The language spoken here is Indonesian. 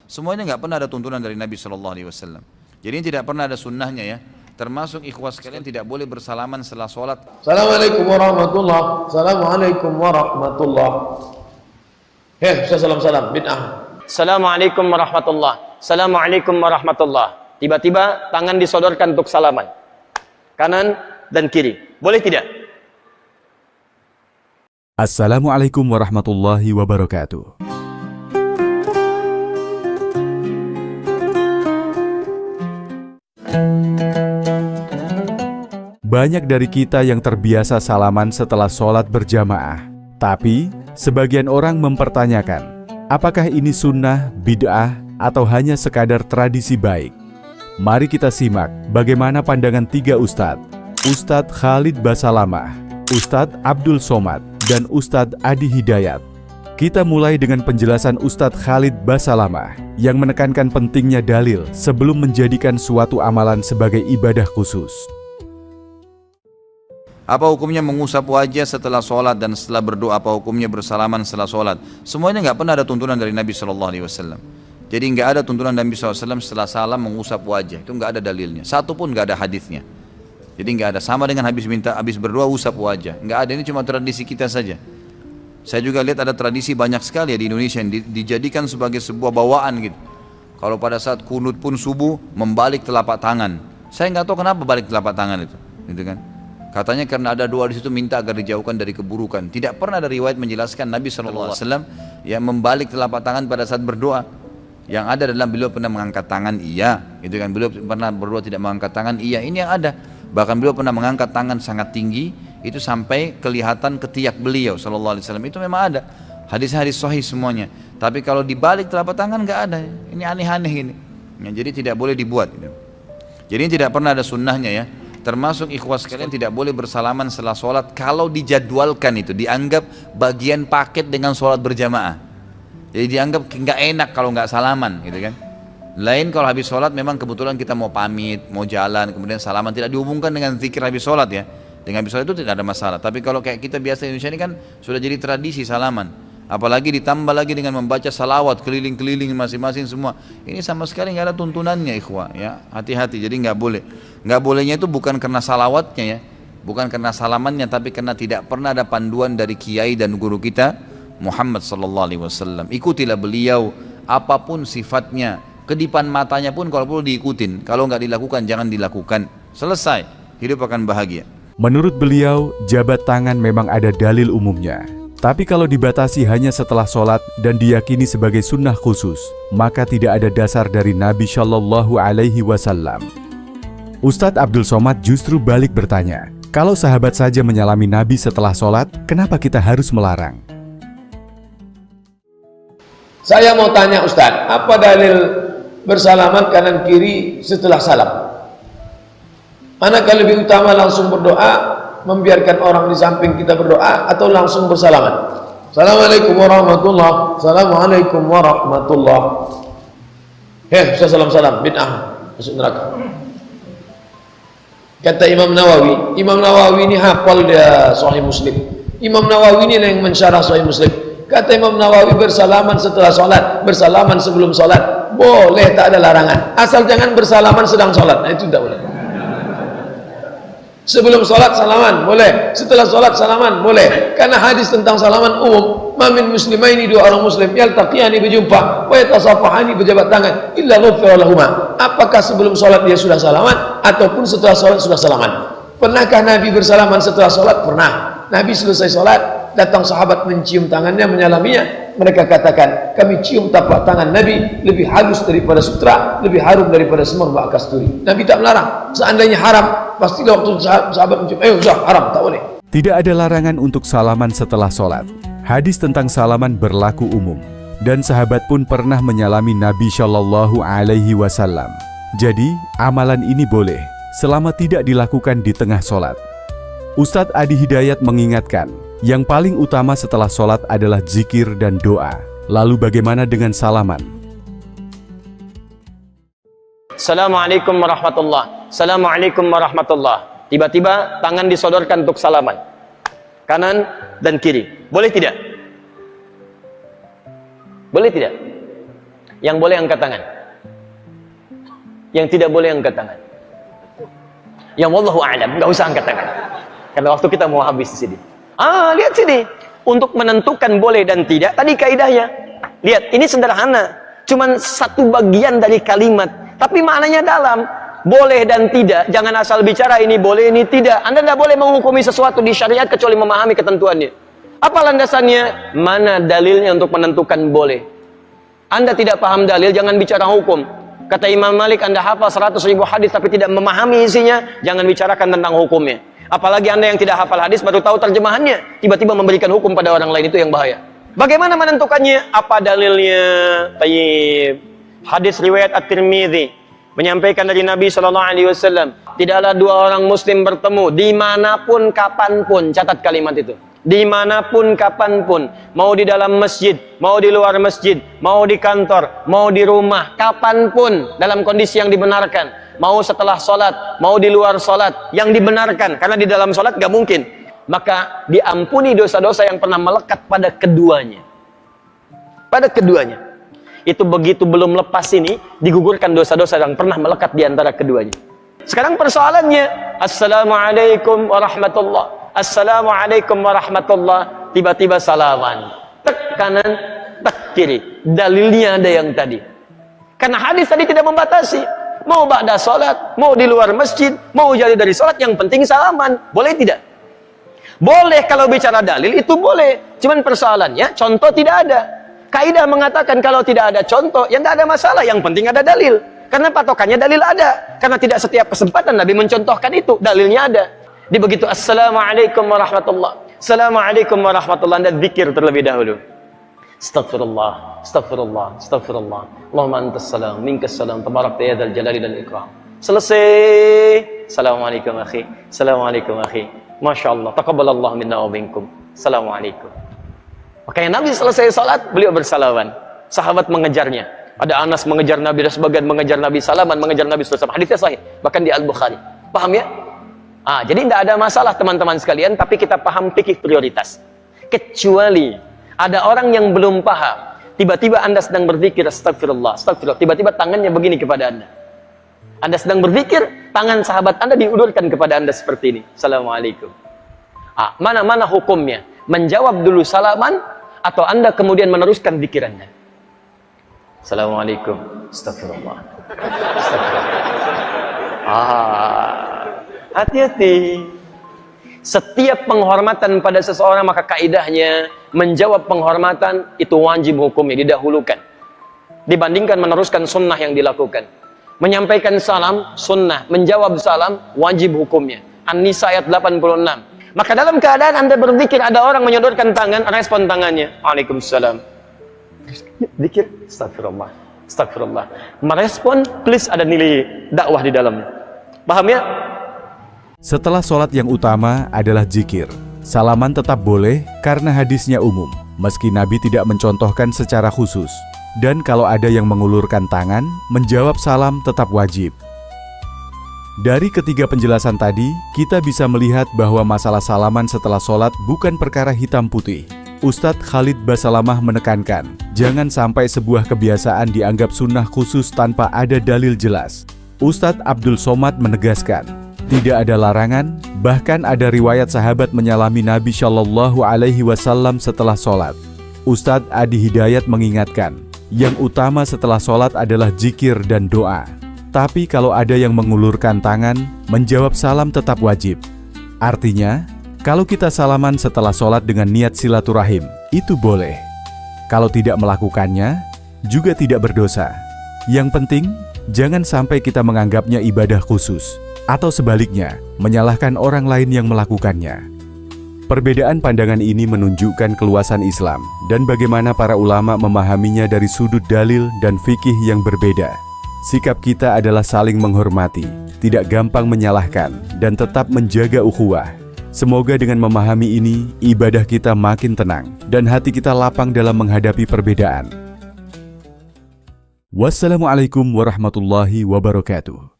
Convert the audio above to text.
Semuanya nggak pernah ada tuntunan dari Nabi Shallallahu Alaihi Wasallam. Jadi ini tidak pernah ada sunnahnya ya. Termasuk ikhwas sekalian tidak boleh bersalaman setelah sholat. Assalamualaikum warahmatullah. Assalamualaikum warahmatullah. Bisa salam-salam bid'ah. Assalamualaikum warahmatullah. Assalamualaikum warahmatullah. Tiba-tiba tangan disodorkan untuk salaman. Kanan dan kiri. Boleh tidak? Assalamualaikum warahmatullahi wabarakatuh. Banyak dari kita yang terbiasa salaman setelah sholat berjamaah. Tapi, sebagian orang mempertanyakan, apakah ini sunnah, bid'ah, atau hanya sekadar tradisi baik? Mari kita simak bagaimana pandangan tiga ustadz, Ustadz Khalid Basalamah, Ustadz Abdul Somad, dan Ustadz Adi Hidayat. Kita mulai dengan penjelasan Ustadz Khalid Basalamah yang menekankan pentingnya dalil sebelum menjadikan suatu amalan sebagai ibadah khusus. Apa hukumnya mengusap wajah setelah sholat dan setelah berdoa? Apa hukumnya bersalaman setelah sholat? Semuanya nggak pernah ada tuntunan dari Nabi Shallallahu Alaihi Wasallam. Jadi nggak ada tuntunan Nabi SAW setelah salam mengusap wajah. Itu nggak ada dalilnya. Satu pun nggak ada hadisnya. Jadi nggak ada. Sama dengan habis berdoa usap wajah. Nggak ada. Ini cuma tradisi kita saja. Saya juga lihat ada tradisi banyak sekali ya di Indonesia yang dijadikan sebagai sebuah bawaan gitu. Kalau pada saat kunut pun subuh membalik telapak tangan. Saya nggak tahu kenapa balik telapak tangan itu, gitu kan? Katanya karena ada doa di situ minta agar dijauhkan dari keburukan. Tidak pernah ada riwayat menjelaskan Nabi SAW yang membalik telapak tangan pada saat berdoa. Yang ada adalah beliau pernah mengangkat tangan, iya, gitu kan? Beliau pernah berdoa tidak mengangkat tangan, iya. Ini yang ada. Bahkan beliau pernah mengangkat tangan sangat tinggi, itu sampai kelihatan ketiak beliau Sallallahu Alaihi Wasallam. Itu memang ada. Hadis-hadis sahih semuanya. Tapi kalau dibalik telapak tangan nggak ada. Ini aneh-aneh ini. Ya, jadi tidak boleh dibuat. Gitu. Jadi ini tidak pernah ada sunnahnya ya. Termasuk ikhwas sekalian tidak boleh bersalaman setelah sholat kalau dijadwalkan itu, dianggap bagian paket dengan sholat berjamaah. Jadi dianggap nggak enak kalau nggak salaman, gitu kan? Lain kalau habis sholat memang kebetulan kita mau pamit, mau jalan, kemudian salaman tidak dihubungkan dengan zikir habis sholat ya. Dengan habis sholat itu tidak ada masalah. Tapi kalau kayak kita biasa di Indonesia ini kan sudah jadi tradisi salaman. Apalagi ditambah lagi dengan membaca salawat keliling-keliling masing-masing semua. Ini sama sekali nggak ada tuntunannya ikhwah ya. Hati-hati. Jadi nggak boleh. Nggak bolehnya itu bukan karena salawatnya ya, bukan karena salamannya, tapi karena tidak pernah ada panduan dari kiai dan guru kita Muhammad sallallahu alaihi wasallam. Ikutilah beliau apapun sifatnya, kedipan matanya pun kalau perlu diikutin. Kalau nggak dilakukan jangan dilakukan. Selesai, hidup akan bahagia. Menurut beliau, jabat tangan memang ada dalil umumnya. Tapi kalau dibatasi hanya setelah sholat dan diyakini sebagai sunnah khusus, maka tidak ada dasar dari Nabi Shallallahu Alaihi Wasallam. Ustadz Abdul Somad justru balik bertanya, kalau sahabat saja menyalami Nabi setelah sholat, kenapa kita harus melarang? Saya mau tanya Ustadz, apa dalil bersalaman kanan kiri setelah salam? Manakah lebih utama langsung berdoa, membiarkan orang di samping kita berdoa, atau langsung bersalaman? Assalamualaikum warahmatullah. Assalamualaikum warahmatullah. Bisa salam-salam bid'ah, masuk neraka. Kata Imam Nawawi ini hafal dia Sahih Muslim. Imam Nawawi ini yang mensyarah Sahih Muslim. Kata Imam Nawawi, bersalaman setelah sholat, bersalaman sebelum sholat, boleh, tak ada larangan. Asal jangan bersalaman sedang sholat, nah, itu tidak boleh. Sebelum sholat salaman boleh, setelah sholat salaman boleh, karena hadis tentang salaman umum. Mamin muslimaini, dua orang muslim yaltaqiyani, berjumpa, wa yatasafahani, berjabat tangan, illa ghufira lahuma. Apakah sebelum sholat dia sudah salaman ataupun setelah sholat sudah salaman? Pernahkah Nabi bersalaman setelah sholat? Pernah. Nabi selesai sholat, datang sahabat mencium tangannya, menyalaminya. Mereka katakan, kami cium tapak tangan Nabi lebih halus daripada sutra, lebih harum daripada semerbak kasturi. Nabi tak melarang. Seandainya haram, pasti waktu sahabat mencium, sudah haram, tak boleh. Tidak ada larangan untuk salaman setelah sholat. Hadis tentang salaman berlaku umum, dan sahabat pun pernah menyalami Nabi Shallallahu Alaihi Wasallam. Jadi, amalan ini boleh, selama tidak dilakukan di tengah sholat. Ustadz Adi Hidayat mengingatkan, yang paling utama setelah sholat adalah zikir dan doa. Lalu bagaimana dengan salaman? Assalamualaikum warahmatullah. Assalamualaikum warahmatullah. Tiba-tiba tangan disodorkan untuk salaman. Kanan dan kiri. Boleh tidak? Boleh tidak? Yang boleh angkat tangan. Yang tidak boleh angkat tangan. Yang wallahu a'lam, nggak usah angkat tangan. Karena waktu kita mau habis di sini. Lihat sini. Untuk menentukan boleh dan tidak, tadi kaidahnya. Lihat, ini sederhana. Cuman satu bagian dari kalimat. Tapi maknanya dalam. Boleh dan tidak. Jangan asal bicara ini boleh, ini tidak. Anda tidak boleh menghukumi sesuatu di syariat kecuali memahami ketentuannya. Apa landasannya? Mana dalilnya untuk menentukan boleh? Anda tidak paham dalil, jangan bicara hukum. Kata Imam Malik, Anda hafal 100.000 hadis tapi tidak memahami isinya, jangan bicarakan tentang hukumnya. Apalagi Anda yang tidak hafal hadis baru tahu terjemahannya, tiba-tiba memberikan hukum pada orang lain, itu yang bahaya. Bagaimana menentukannya? Apa dalilnya? Tayyib. Hadis riwayat At-Tirmidzi menyampaikan dari Nabi SAW, tidaklah dua orang muslim bertemu dimanapun kapanpun. Catat kalimat itu. Dimanapun kapanpun, mau di dalam masjid, mau di luar masjid, mau di kantor, mau di rumah, kapanpun dalam kondisi yang dibenarkan, mau setelah sholat, mau di luar sholat, yang dibenarkan, karena di dalam sholat gak mungkin, maka diampuni dosa-dosa yang pernah melekat pada keduanya. Pada keduanya. Itu begitu belum lepas ini, digugurkan dosa-dosa yang pernah melekat di antara keduanya. Sekarang persoalannya, Assalamualaikum warahmatullahi. Assalamualaikum warahmatullah. Tiba-tiba salaman. Tek kanan, tek kiri. Dalilnya ada yang tadi. Karena hadis tadi tidak membatasi. Mau ba'da salat, mau di luar masjid, mau jadi dari salat, yang penting salaman. Boleh tidak? Boleh kalau bicara dalil, itu boleh. Cuman persoalannya, contoh tidak ada. Kaidah mengatakan kalau tidak ada contoh, ya tidak ada masalah. Yang penting ada dalil. Karena patokannya dalil ada. Karena tidak setiap kesempatan Nabi mencontohkan itu. Dalilnya ada. Di begitu Assalamualaikum warahmatullah, Assalamualaikum warahmatullah, Anda zikir terlebih dahulu. Astaghfirullah, astaghfirullah, astaghfirullah. Allahumma antas salam, minkas salam, tabarakta ya dzal jalali dan ikram. Selesai. Assalamualaikum akhi, Assalamualaikum akhi. Masya Allah, taqabbalallahu minna wa minkum. Assalamualaikum. Makanya Nabi selesai salat, beliau bersalaman. Sahabat mengejarnya. Ada Anas mengejar Nabi, dan sebagian mengejar Nabi, salaman mengejar Nabi SAW. Hadisnya sahih, bahkan di Al-Bukhari. Paham ya? Jadi tidak ada masalah teman-teman sekalian, tapi kita paham fikih prioritas. Kecuali ada orang yang belum paham, tiba-tiba Anda sedang berzikir, astagfirullah, astagfirullah, tiba-tiba tangannya begini kepada Anda. Anda sedang berzikir, tangan sahabat Anda diulurkan kepada Anda seperti ini. Assalamualaikum. Mana hukumnya? Menjawab dulu salaman, atau Anda kemudian meneruskan zikir Anda? Assalamualaikum, astagfirullah, astagfirullah. Hati-hati. Setiap penghormatan pada seseorang, maka kaidahnya menjawab penghormatan itu wajib hukumnya, didahulukan dibandingkan meneruskan sunnah yang dilakukan. Menyampaikan salam sunnah, menjawab salam wajib hukumnya. An-Nisa ayat 86. Maka dalam keadaan Anda berzikir, ada orang menyodorkan tangan, respon tangannya, Waalaikumsalam. Zikir, astagfirullah, astagfirullah. Merespon, please, ada nilai dakwah di dalamnya. Paham ya? Setelah sholat yang utama adalah zikir. Salaman tetap boleh karena hadisnya umum, meski Nabi tidak mencontohkan secara khusus. Dan kalau ada yang mengulurkan tangan, menjawab salam tetap wajib. Dari ketiga penjelasan tadi, kita bisa melihat bahwa masalah salaman setelah sholat bukan perkara hitam putih. Ustadz Khalid Basalamah menekankan, jangan sampai sebuah kebiasaan dianggap sunnah khusus tanpa ada dalil jelas. Ustadz Abdul Somad menegaskan, tidak ada larangan, bahkan ada riwayat sahabat menyalami Nabi Shallallahu Alaihi Wasallam setelah sholat. Ustadz Adi Hidayat mengingatkan, yang utama setelah sholat adalah zikir dan doa. Tapi kalau ada yang mengulurkan tangan, menjawab salam tetap wajib. Artinya, kalau kita salaman setelah sholat dengan niat silaturahim, itu boleh. Kalau tidak melakukannya, juga tidak berdosa. Yang penting, jangan sampai kita menganggapnya ibadah khusus. Atau sebaliknya, menyalahkan orang lain yang melakukannya. Perbedaan pandangan ini menunjukkan keluasan Islam dan bagaimana para ulama memahaminya dari sudut dalil dan fikih yang berbeda. Sikap kita adalah saling menghormati, tidak gampang menyalahkan, dan tetap menjaga ukhuwah. Semoga dengan memahami ini, ibadah kita makin tenang dan hati kita lapang dalam menghadapi perbedaan. Wassalamualaikum warahmatullahi wabarakatuh.